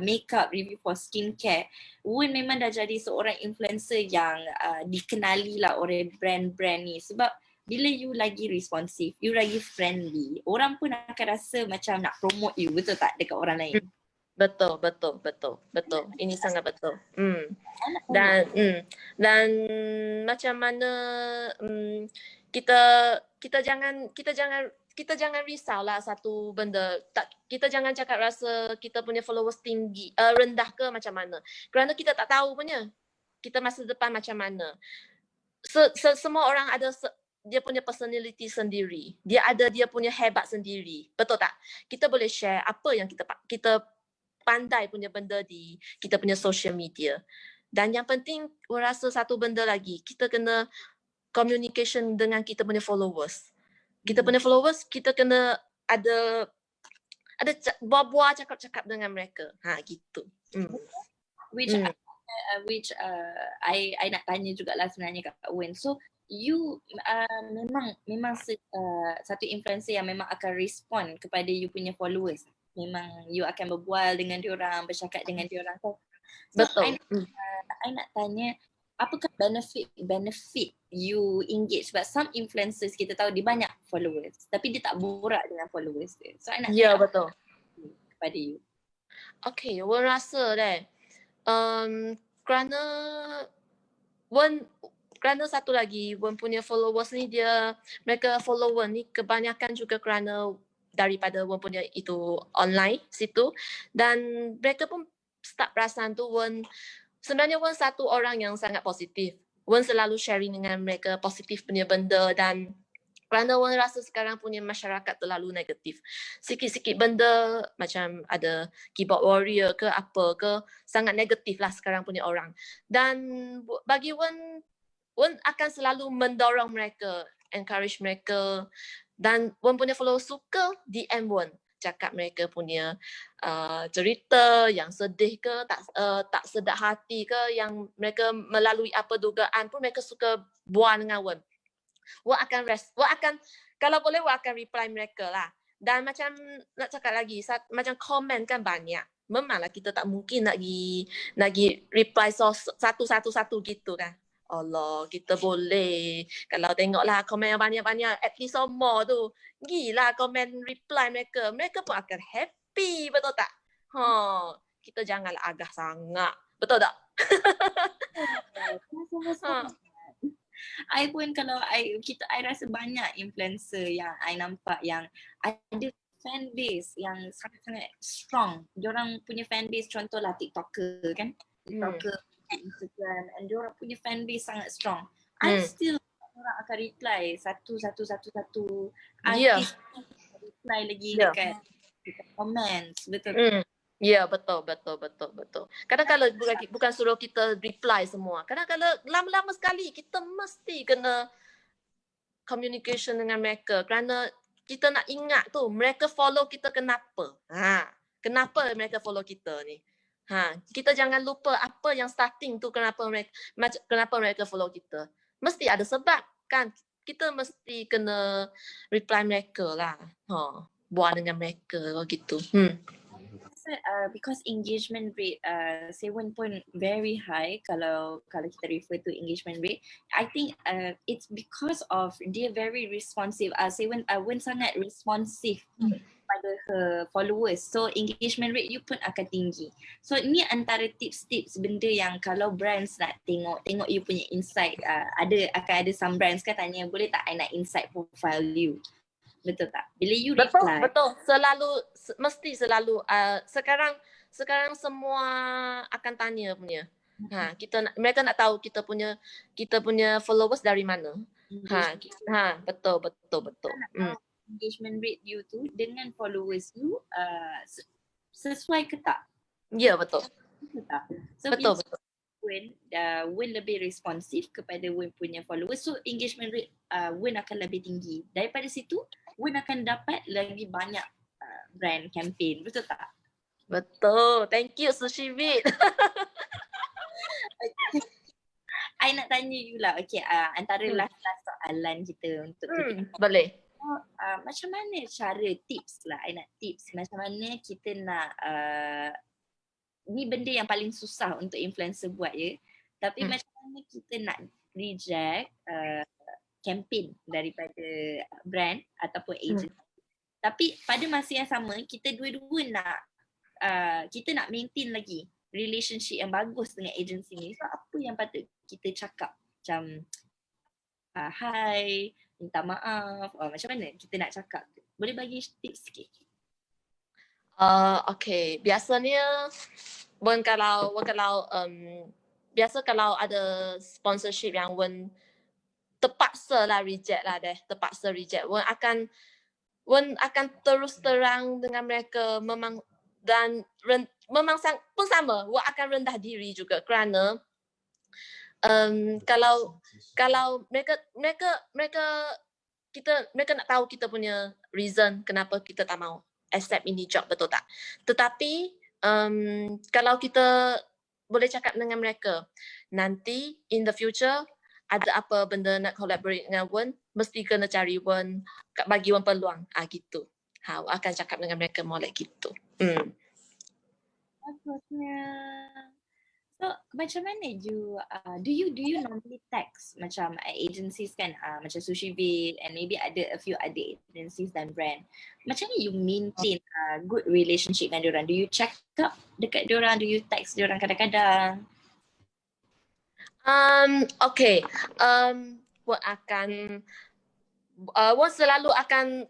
Speaker 1: makeup, review for skincare. Wen memang dah jadi seorang influencer yang dikenali lah oleh brand-brand ni sebab bila you lagi responsif, you lagi friendly, orang pun akan rasa macam nak promote you, betul tak, dekat orang lain?
Speaker 2: Betul. Ini sangat betul. Dan macam mana kita jangan risau lah satu benda. Kita jangan cakap rasa kita punya followers tinggi, rendah ke macam mana. Kerana kita tak tahu punya kita masa depan macam mana. Semua orang ada dia punya personality sendiri. Dia ada dia punya hebat sendiri. Betul tak? Kita boleh share apa yang kita pandai punya benda di kita punya social media. Dan yang penting, saya rasa satu benda lagi, kita kena communication dengan kita punya followers. Kita punya followers, kita kena ada buah-buah cakap-cakap dengan mereka. Gitu.
Speaker 1: Which I nak tanya jugalah sebenarnya Kak Wen. So, you memang satu influencer yang memang akan respond kepada you punya followers. Memang you akan berbual dengan diorang, bercakap dengan diorang. So,
Speaker 2: betul.
Speaker 1: I nak tanya, apakah benefit you engage? Sebab some influencers kita tahu dia banyak followers, tapi dia tak borak dengan followers dia. So, I nak
Speaker 2: tanya betul.
Speaker 1: Kepada you.
Speaker 2: Okay, Wen rasa kerana satu lagi, Wen punya followers ni mereka follower ni kebanyakan juga kerana daripada Wen punya itu online situ, dan mereka pun start perasan tu sebenarnya Wen satu orang yang sangat positif. Wen selalu sharing dengan mereka positif punya benda, dan kerana Wen rasa sekarang punya masyarakat terlalu negatif. Sikit-sikit benda macam ada keyboard warrior ke apa ke, sangat negatif lah sekarang punya orang. Dan bagi Wen akan selalu mendorong mereka, encourage mereka. Dan Wen punya follower suka DM Wen, cakap mereka punya cerita yang sedih ke, tak sedap hati ke, yang mereka melalui apa dugaan pun mereka suka buat dengan Wen. Wen akan kalau boleh Wen akan reply mereka lah. Dan macam nak cakap lagi, macam komen kan banyak. Memanglah kita tak mungkin nak pergi reply satu-satu gitu kan. Allah, kita boleh. Kalau tengoklah komen yang banyak-banyak, at least semua tu. Gila komen reply mereka. Mereka pun akan happy, betul tak? Kita janganlah agah sangat. Betul tak?
Speaker 1: I pun kalau I rasa banyak influencer yang I nampak yang ada fan base yang sangat-sangat strong. Diorang punya fan base contohlah TikToker kan. TikToker, Instagram, and diorang punya fan base sangat strong. I still orang akan reply satu artis reply lagi dekat comments, betul.
Speaker 2: Ya, betul. Kadang-kadang bukan suruh kita reply semua. Kadang-kadang lama-lama sekali kita mesti kena communication dengan mereka. Kerana kita nak ingat tu, mereka follow kita kenapa? Kenapa mereka follow kita ni? Kita jangan lupa apa yang starting tu kenapa mereka follow kita. Mesti ada sebab kan. Kita mesti kena reply mereka lah. Buat dengan mereka gitu.
Speaker 1: Because engagement rate Seven pun very high kalau kita refer to engagement rate. I think it's because of dia very responsive. Seven Wen sangat responsive pada her followers, so engagement rate you pun akan tinggi. So ni antara tips-tips benda yang kalau brands nak tengok you punya insight, akan ada some brands kan tanya boleh tak I nak insight profile you. Betul tak? Bila you reply.
Speaker 2: Betul. Mesti selalu. Sekarang semua akan tanya punya. Mereka nak tahu kita punya followers dari mana. Betul.
Speaker 1: Engagement rate you tu dengan followers you sesuai ke tak?
Speaker 2: Ya, betul.
Speaker 1: Betul tak? So,
Speaker 2: betul.
Speaker 1: Wen lebih responsif kepada Wen punya followers, so engagement rate Wen akan lebih tinggi. Daripada situ Wen akan dapat lagi banyak brand campaign. Betul tak?
Speaker 2: Betul. Thank you Sushi Beat.
Speaker 1: I nak tanya you lah. Okay, antara last soalan kita untuk kita.
Speaker 2: Boleh.
Speaker 1: Macam mana cara tips lah, I nak tips macam mana kita nak ni benda yang paling susah untuk influencer buat ya. Tapi macam mana kita nak reject campaign daripada brand ataupun agency. Tapi pada masa yang sama kita dua-dua nak kita nak maintain lagi relationship yang bagus dengan agency ni. So apa yang patut kita cakap macam hi, minta maaf, macam mana kita nak cakap? Boleh bagi tips sikit?
Speaker 2: Okay, biasanya biasa kalau ada sponsorship yang terpaksa lah reject lah terpaksa reject. Wen akan terus terang dengan mereka memang pun sama. Wen akan rendah diri juga kerana kalau mereka nak tahu kita punya reason kenapa kita tak mau accept ini job, betul tak? Tetapi kalau kita boleh cakap dengan mereka, nanti in the future ada apa benda nak collaborate dengan Wen, mesti kena cari Wen, bagi Wen peluang. Gitu. Akan cakap dengan mereka molek gitu.
Speaker 1: Bagusnya. So macam mana you do you normally text macam agencies kan, macam Sushi Beat and maybe ada a few other agencies dan brand. Macam mana you maintain good relationship dengan diorang? Do you check up dekat diorang? Do you text diorang kadang-kadang?
Speaker 2: Okay. Wen selalu akan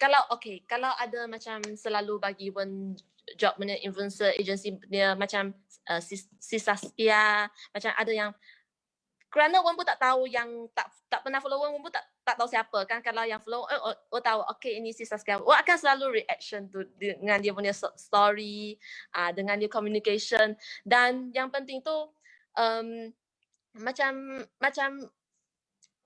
Speaker 2: kalau ada macam selalu bagi Wen job punya influencer agency dia macam si Saskia, macam ada yang kerana Wen pun tak tahu yang tak pernah follow Wen pun tak tahu siapa kan. Kalau yang follow tahu okay ini si Saskia, Wen akan selalu reaction tu dengan dia punya story, dengan dia communication. Dan yang penting tu macam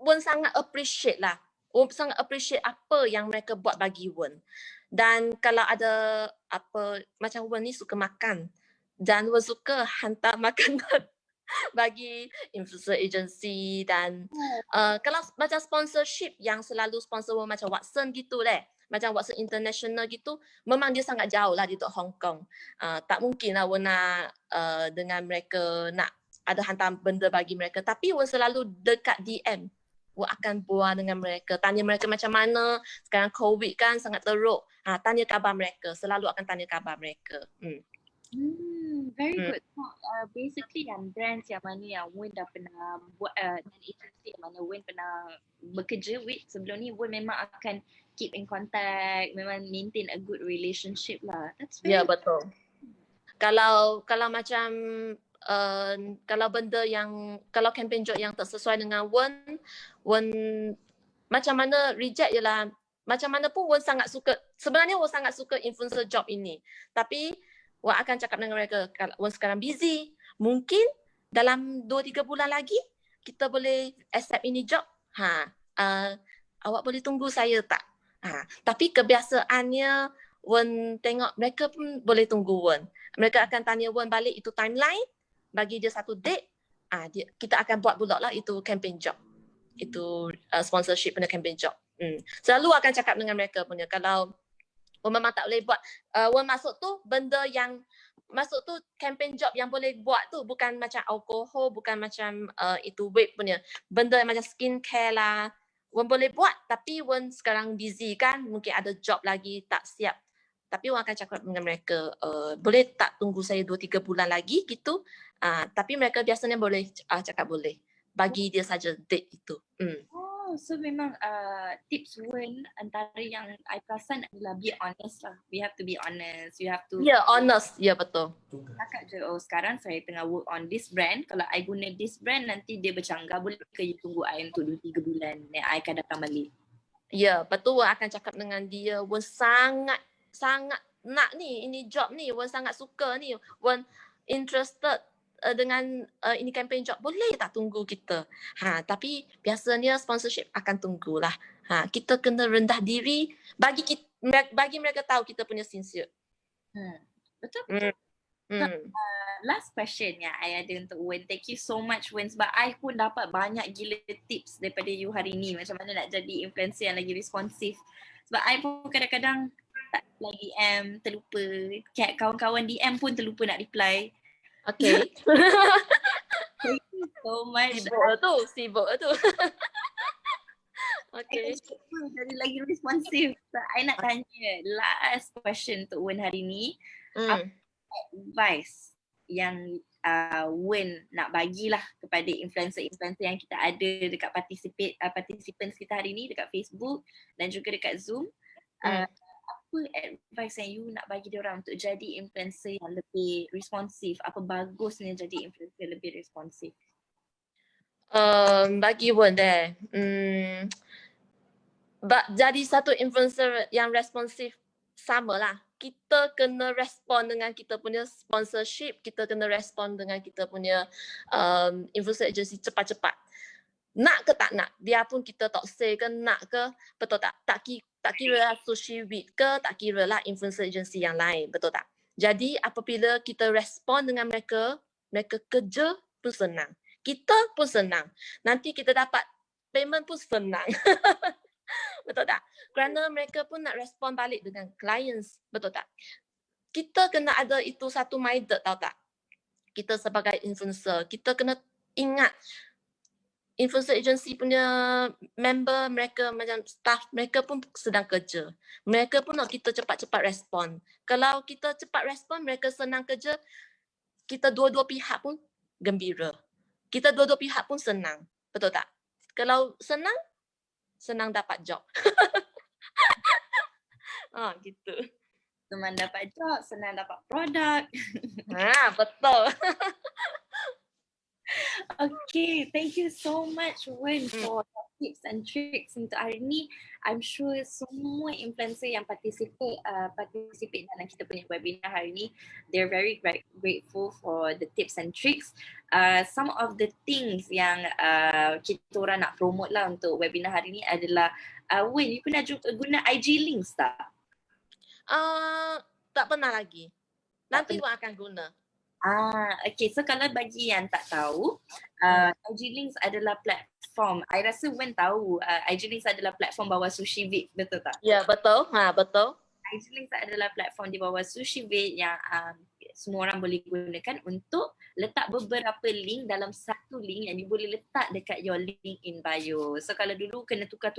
Speaker 2: Wen sangat appreciate lah. Wen sangat appreciate apa yang mereka buat bagi Wen. Dan kalau ada apa, macam Wen ni suka makan. Dan Wen suka hantar makanan bagi influencer agency. Dan kalau macam sponsorship yang selalu sponsor Wen macam Watson gitu macam Watson International gitu, memang dia sangat jauh lah di Hong Kong. Tak mungkin lah Wen nak dengan mereka nak ada hantar benda bagi mereka. Tapi Wen selalu dekat DM. Wen akan buat dengan mereka, tanya mereka macam mana. Sekarang COVID kan sangat teruk. Tanya khabar mereka, selalu akan tanya khabar mereka.
Speaker 1: Very good. So, basically yang brands yang mana yang Wen dah pernah buat dan agency yang mana Wen pernah bekerja with sebelum ni, Wen memang akan keep in contact, memang maintain a good relationship lah. That's very
Speaker 2: betul. Kalau macam kalau benda yang kalau campaign job yang tak sesuai dengan Wen macam mana reject ialah macam mana pun Wen sangat suka, sebenarnya Wen sangat suka influencer job ini, tapi Wen akan cakap dengan mereka kalau Wen sekarang busy, mungkin dalam 2-3 bulan lagi kita boleh accept ini job. Awak boleh tunggu saya tak? Tapi kebiasaannya Wen tengok mereka pun boleh tunggu Wen. Mereka akan tanya Wen balik itu timeline, bagi dia satu date, kita akan buat pula lah itu campaign job. Itu sponsorship punya campaign job. Selalu akan cakap dengan mereka punya, kalau Wen memang tak boleh buat, Wen masuk tu benda yang masuk tu campaign job yang boleh buat tu bukan macam alkohol, bukan macam itu vape punya. Benda yang macam skincare lah. Wen boleh buat tapi Wen sekarang busy kan, mungkin ada job lagi tak siap. Tapi Wen akan cakap dengan mereka, boleh tak tunggu saya 2-3 bulan lagi gitu. Tapi mereka biasanya boleh cakap boleh. Bagi dia saja date itu.
Speaker 1: Oh, so memang tips Wen antara yang I perasan adalah be honest lah. We have to be honest. You have to
Speaker 2: honest. Betul.
Speaker 1: cakap je, oh sekarang saya tengah work on this brand. Kalau I guna this brand nanti dia bercanggah. Boleh ke you tunggu I untuk 2-3 bulan dan I akan datang balik.
Speaker 2: Betul. Wen akan cakap dengan dia, Wen sangat nak ni, ini job ni, Wen sangat suka ni, Wen interested dengan ini campaign job, boleh tak tunggu kita? Tapi biasanya sponsorship akan tunggulah. Kita kena rendah diri bagi mereka tahu kita punya sincere.
Speaker 1: Betul. So, last question yang I ada untuk Wen. Thank you so much Wen, sebab I pun dapat banyak gila tips daripada you hari ni, macam mana nak jadi influencer yang lagi responsif. Sebab I pun kadang-kadang tak reply DM, terlupa. Kawan-kawan DM pun terlupa nak reply.
Speaker 2: Okay.
Speaker 1: Thank you so much.
Speaker 2: Sibuk tu. Okay.
Speaker 1: Jadi lagi responsif. So, I nak tanya last question untuk Wen hari ni. Advice yang Wen nak bagilah kepada influencer-influencer yang kita ada dekat participants kita hari ni dekat Facebook dan juga dekat Zoom. Apa advice yang you nak bagi diorang untuk jadi influencer yang lebih responsif? Apa bagusnya jadi influencer lebih responsif?
Speaker 2: Bagi Wen jadi satu influencer yang responsif samalah. Kita kena respon dengan kita punya sponsorship, kita kena respon dengan kita punya influencer agency cepat-cepat. Nak ke tak nak, biarpun kita talk say ke nak ke, betul tak? Tak kira lah Sushi Week ke, tak kira lah influencer agency yang lain, betul tak? Jadi apabila kita respon dengan mereka, mereka kerja pun senang. Kita pun senang. Nanti kita dapat payment pun senang. Betul tak? Kerana mereka pun nak respon balik dengan clients, betul tak? Kita kena ada itu satu minded, tahu tak? Kita sebagai influencer, kita kena ingat influencer agency punya member, mereka macam staff, mereka pun sedang kerja. Mereka pun nak kita cepat-cepat respon. Kalau kita cepat respon, mereka senang kerja, kita dua-dua pihak pun gembira. Kita dua-dua pihak pun senang. Betul tak? Kalau senang dapat job. Gitu.
Speaker 1: Senang dapat job, senang dapat produk.
Speaker 2: Betul.
Speaker 1: Okay, thank you so much Wen for tips and tricks untuk hari ni. I'm sure semua influencer yang participate dalam kita punya webinar hari ni, they're very grateful for the tips and tricks. Some of the things yang kita orang nak promote lah untuk webinar hari ni adalah Wen, you pernah guna IG links tak?
Speaker 2: Tak pernah lagi. Nanti Wen akan guna.
Speaker 1: Okay. So kalau bagi yang tak tahu, IG Links adalah platform. I rasa Wen tahu IG Links adalah platform bawah Sushi Week, betul tak?
Speaker 2: Ya, betul. Betul.
Speaker 1: IG Links adalah platform di bawah Sushi Week yang semua orang boleh gunakan untuk letak beberapa link dalam satu link yang you boleh letak dekat your link in bio. So kalau dulu kena tukar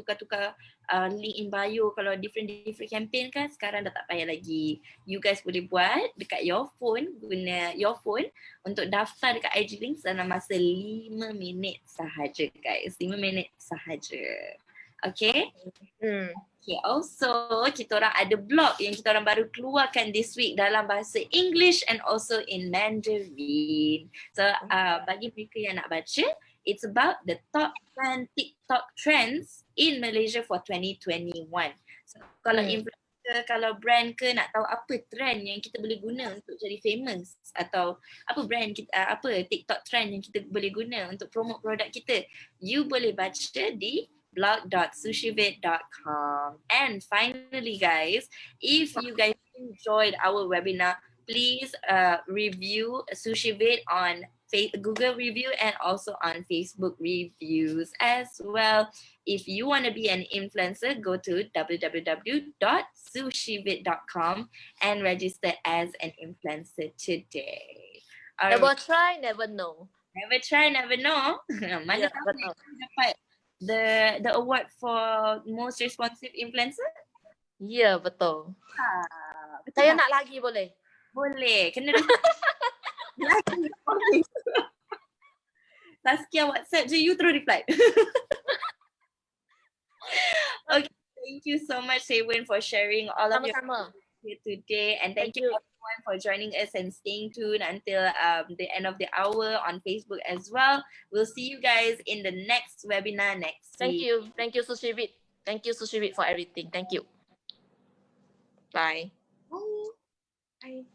Speaker 1: link in bio kalau different campaign kan, sekarang dah tak payah lagi. You guys boleh buat dekat your phone, guna your phone untuk daftar dekat IG Links dalam masa 5 minit sahaja guys. 5 minit sahaja. Okay? Okay, also kita orang ada blog yang kita orang baru keluarkan this week dalam bahasa English and also in Mandarin. So bagi mereka yang nak baca, it's about the top 10 TikTok trends in Malaysia for 2021. So kalau influencer, kalau brand ke nak tahu apa trend yang kita boleh guna untuk jadi famous, atau apa brand kita, apa TikTok trend yang kita boleh guna untuk promote produk kita, you boleh baca di blog.sushivid.com. And finally guys, if you guys enjoyed our webinar, please review SushiVid on Google review and also on Facebook reviews as well. If you want to be an influencer, go to www.sushivid.com and register as an influencer today.
Speaker 2: Never try, never know.
Speaker 1: Never try, never know. Mana tahu next time dapat the award for most responsive influencer?
Speaker 2: Ya, betul.
Speaker 1: Betul
Speaker 2: Saya
Speaker 1: tak?
Speaker 2: nak lagi boleh?
Speaker 1: Boleh. Kena lagi. Saskia WhatsApp je, you terus reply. Okay, thank you so much, Sewin, for sharing all of your here today, and thank you everyone for joining us and staying tuned until the end of the hour on Facebook as well. We'll see you guys in the next webinar next week.
Speaker 2: Thank you SushiVid. Thank you SushiVid for everything. Thank you. Bye.
Speaker 1: Bye.